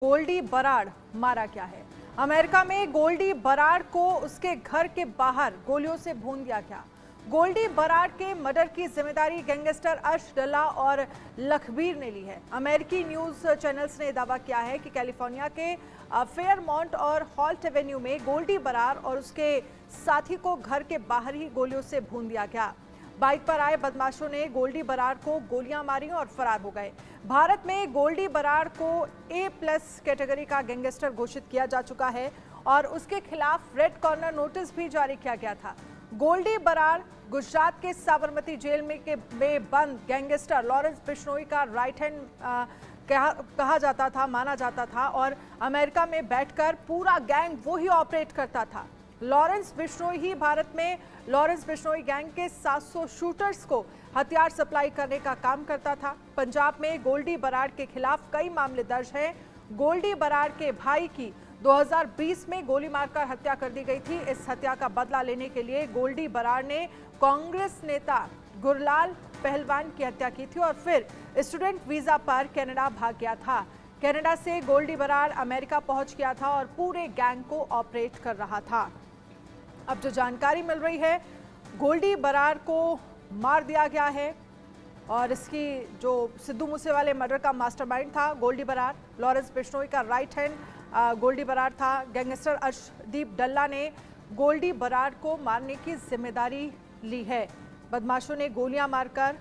गोल्डी बराड़ मारा गया है। अमेरिका में गोल्डी बराड़ को उसके घर के बाहर गोलियों से भून दिया गया। गोल्डी बराड़ के मर्डर की जिम्मेदारी गैंगस्टर अर्श डल्ला और लखबीर ने ली है। अमेरिकी न्यूज चैनल्स ने दावा किया है कि कैलिफोर्निया के फेयरमाउंट और हॉल्ट एवेन्यू में गोल्डी बराड़ और उसके साथी को घर के बाहर ही गोलियों से भून दिया गया। बाइक पर आए बदमाशों ने गोल्डी बराड़ को गोलियां मारी और फरार हो गए। भारत में गोल्डी बराड़ को A+ कैटेगरी का गैंगस्टर घोषित किया जा चुका है और उसके खिलाफ रेड कॉर्नर नोटिस भी जारी किया गया था। गोल्डी बराड़ गुजरात के साबरमती जेल में बंद गैंगस्टर लॉरेंस बिश्नोई का राइट हैंड कहा जाता था, माना जाता था और अमेरिका में बैठकर पूरा गैंग वो ही ऑपरेट करता था। लॉरेंस बिश्नोई ही भारत में लॉरेंस बिश्नोई गैंग के 700 शूटर्स को हथियार सप्लाई करने का काम करता था। पंजाब में गोल्डी बराड़ के खिलाफ कई मामले दर्ज हैं। गोल्डी बराड़ के भाई की 2020 में गोली मारकर हत्या कर दी गई थी। इस हत्या का बदला लेने के लिए गोल्डी बराड़ ने कांग्रेस नेता गुरलाल पहलवान की हत्या की थी और फिर स्टूडेंट वीजा पर कनाडा भाग गया था। कनाडा से गोल्डी बराड़ अमेरिका पहुंच गया था और पूरे गैंग को ऑपरेट कर रहा था। अब जो जानकारी मिल रही है, गोल्डी बराड़ को मार दिया गया है और इसकी जो सिद्धू मूसेवाले मर्डर का मास्टरमाइंड था गोल्डी बराड़, लॉरेंस बिश्नोई का राइट हैंड गोल्डी बराड़ था। गैंगस्टर अर्शदीप डल्ला ने गोल्डी बराड़ को मारने की जिम्मेदारी ली है। बदमाशों ने गोलियां मारकर,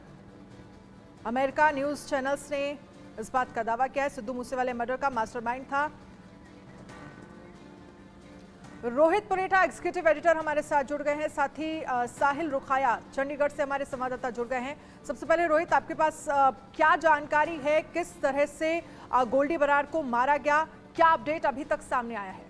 अमेरिका न्यूज चैनल्स ने इस बात का दावा किया है, सिद्धू मूसेवाले मर्डर का मास्टरमाइंड था। रोहित पुनेठा एग्जीक्यूटिव एडिटर हमारे साथ जुड़ गए हैं, साथ ही साहिल रुखाया चंडीगढ़ से हमारे संवाददाता जुड़ गए हैं। सबसे पहले रोहित, आपके पास क्या जानकारी है, किस तरह से गोल्डी बराड़ को मारा गया, क्या अपडेट अभी तक सामने आया है?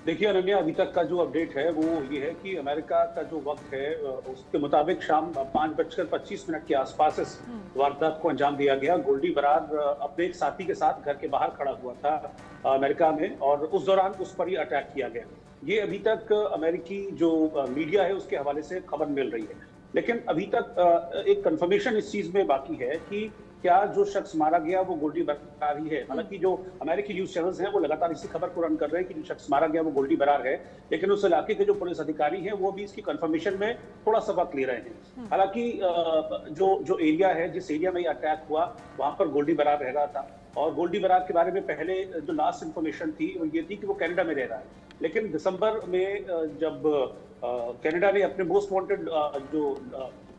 देखिए अनन्या, अभी तक का जो अपडेट है वो ये है कि अमेरिका का जो वक्त है उसके मुताबिक शाम 5:25 के आसपास इस वारदात को अंजाम दिया गया। गोल्डी बराड़ अपने एक साथी के साथ घर के बाहर खड़ा हुआ था अमेरिका में और उस दौरान उस पर ही अटैक किया गया। ये अभी तक अमेरिकी जो मीडिया है उसके हवाले से खबर मिल रही है, लेकिन अभी तक एक कंफर्मेशन इस चीज में बाकी है कि क्या जो शख्स मारा गया वो गोल्डी बराड़ ही है। हालांकि जो अमेरिकी न्यूज चैनल्स हैं वो लगातार इसी खबर को रन कर रहे हैं कि जो शख्स मारा गया वो गोल्डी बराड़ है, लेकिन उस इलाके के जो पुलिस अधिकारी हैं वो भी इसकी कंफर्मेशन में थोड़ा सा वक्त ले रहे हैं। हालांकि जो एरिया है, जिस एरिया में ये अटैक हुआ वहां पर गोल्डी बराड़ रह रहा था और गोल्डी बराड़ के बारे में पहले जो लास्ट इंफॉर्मेशन थी वो ये थी कि वो कनाडा में रह रहा है। लेकिन दिसंबर में जब कनाडा ने अपने मोस्ट वांटेड जो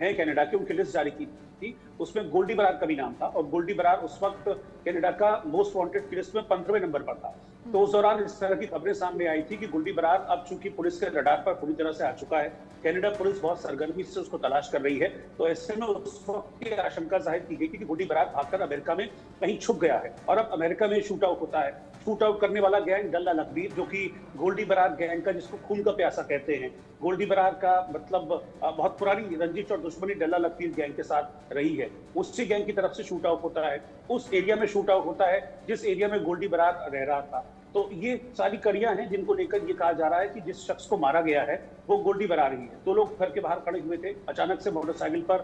है कनाडा के उनकी लिस्ट जारी की थी, उसमें गोल्डी बराड़ का भी नाम था और गोल्डी बराड़ उस वक्त कनाडा का मोस्ट वांटेड की लिस्ट में 15वें नंबर पर था। तो उस दौरान इस तरह की खबरें सामने आई थी कि गोल्डी बराड़ अब चूंकि पुलिस के रडार पर पूरी तरह से आ चुका है, कनाडा पुलिस बहुत सरगर्मी से उसको तलाश कर रही है, तो ऐसे में उस वक्त की आशंका जाहिर की गई कि गोल्डी बराड़ भागकर अमेरिका में कहीं छुप गया है और अब अमेरिका में शूट आउट होता है। शूट आउट करने वाला गैंग डल्ला लखबीर, जो कि गोल्डी बराड़ गैंग का जिसको खून का प्यासा कहते हैं, गोल्डी बराड़ का मतलब बहुत पुरानी रंजिश और दुश्मनी डल्ला लखबीर गैंग के साथ रही है, उसी गैंग की तरफ से शूट आउट होता है। उस एरिया में शूट आउट होता है जिस एरिया में गोल्डी बराड़ रह रहा था। तो ये सारी कड़ियां हैं जिनको लेकर ये कहा जा रहा है कि जिस शख्स को मारा गया है वो गोल्डी बराड़ ही है। 2 लोग घर के बाहर खड़े हुए थे, अचानक से मोटरसाइकिल पर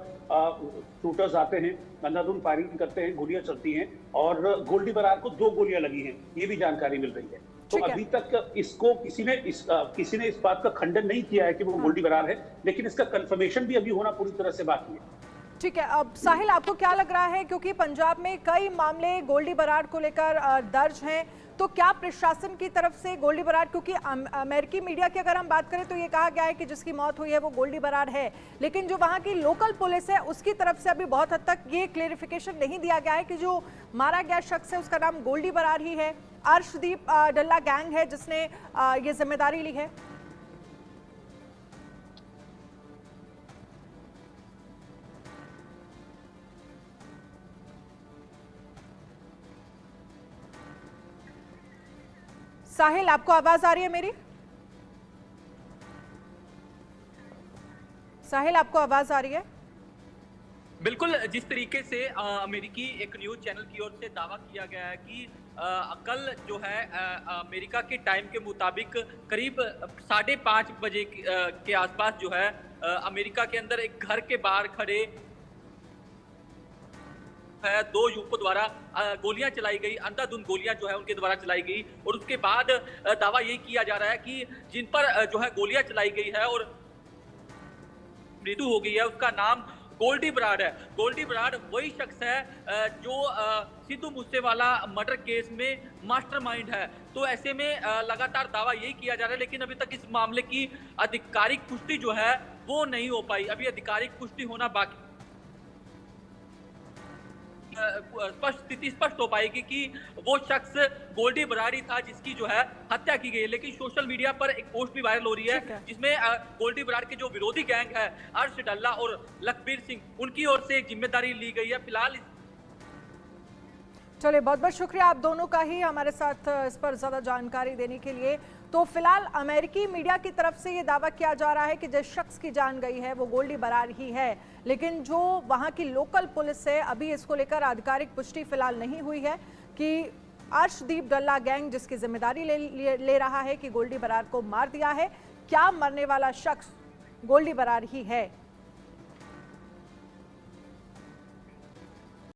शूटर्स आते हैं, अंधाधुंध फायरिंग करते हैं, गोलियां चलती हैं और गोल्डी बराड़ को 2 गोलियां लगी हैं, ये भी जानकारी मिल रही है। तो अभी तक इसको किसी ने इस बात का खंडन नहीं किया है कि वो गोल्डी बराड़ है, लेकिन इसका कंफर्मेशन भी अभी होना पूरी तरह से बाकी है। ठीक है, अब साहिल आपको क्या लग रहा है, क्योंकि पंजाब में कई मामले गोल्डी बराड़ को लेकर दर्ज हैं, तो क्या प्रशासन की तरफ से गोल्डी बराड़, क्योंकि अमेरिकी मीडिया की अगर हम बात करें तो ये कहा गया है कि जिसकी मौत हुई है वो गोल्डी बराड़ है, लेकिन जो वहां की लोकल पुलिस है उसकी तरफ से अभी बहुत हद तक ये क्लेरिफिकेशन नहीं दिया गया है कि जो मारा गया शख्स है उसका नाम गोल्डी बराड़ ही है, अर्शदीप डल्ला गैंग है जिसने ये जिम्मेदारी ली है। साहिल, आपको आवाज आ रही है मेरी? साहिल, आपको आवाज आ रही है? बिल्कुल, जिस तरीके से अमेरिकी एक न्यूज चैनल की ओर से दावा किया गया है कि कल जो है अमेरिका के टाइम के मुताबिक करीब 5:30 बजे के आसपास जो है अमेरिका के अंदर एक घर के बाहर खड़े है 2 युवकों द्वारा गोलियां चलाई गई, अंधाधुंध गोलियां जो है उनके द्वारा चलाई गई और उसके बाद दावा यही किया जा रहा है कि जिन पर जो है गोलियां चलाई गई है और मृत्यु हो गई है उसका नाम गोल्डी बराड़ है। गोल्डी बराड़ वही शख्स है जो सिद्धू मूसेवाला मर्डर केस में मास्टरमाइंड है। तो ऐसे में लगातार दावा यही किया जा रहा है, लेकिन अभी तक इस मामले की आधिकारिक पुष्टि जो है वो नहीं हो पाई। अभी आधिकारिक पुष्टि होना बाकी, स्थिति स्पष्ट हो पाएगी कि वो शख्स गोल्डी बराड़ था जिसकी जो है हत्या की गई है। लेकिन सोशल मीडिया पर एक पोस्ट भी वायरल हो रही है जिसमें गोल्डी बराड़ के जो विरोधी गैंग है अर्श डल्ला और लखबीर सिंह, उनकी ओर से एक जिम्मेदारी ली गई है। फिलहाल चलिए, बहुत बहुत शुक्रिया आप दोनों का ही हमारे साथ इस पर ज्यादा जानकारी देने के लिए। तो फिलहाल अमेरिकी मीडिया की तरफ से ये दावा किया जा रहा है कि जिस शख्स की जान गई है वो गोल्डी बराड़ ही है, लेकिन जो वहां की लोकल पुलिस है अभी इसको लेकर आधिकारिक पुष्टि फिलहाल नहीं हुई है कि अर्शदीप डल्ला गैंग जिसकी जिम्मेदारी ले रहा है कि गोल्डी बराड़ को मार दिया है, क्या मरने वाला शख्स गोल्डी बराड़ ही है